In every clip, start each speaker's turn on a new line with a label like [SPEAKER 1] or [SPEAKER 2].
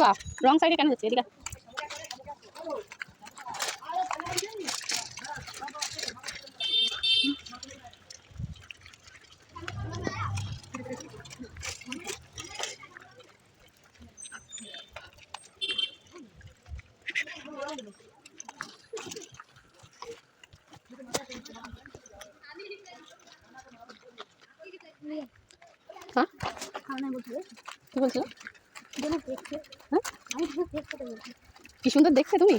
[SPEAKER 1] বাপ, রং সাইডে কেন হচ্ছে? এদিকে হ্যাঁ কি বলছো? কি সুন্দর দেখতে তুমি,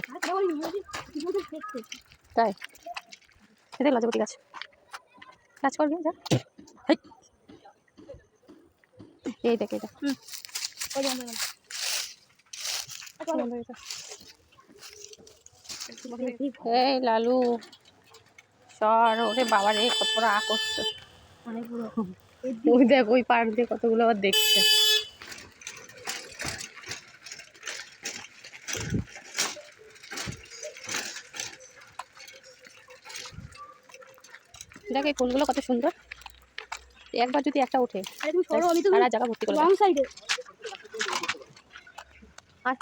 [SPEAKER 1] তাই খেতে লজপতি গাছ কাজ করবি যা। এই দেখ এটা এই লালু সর, ওরে বাবা রে কত বড় আ করছে। ওই দেখ ওই পার্ক দিয়ে কতগুলো আবার দেখছে। দেখ এই ফুলগুলো কত সুন্দর, একবার যদি একটা উঠে সারা জায়গা ভর্তি করে আর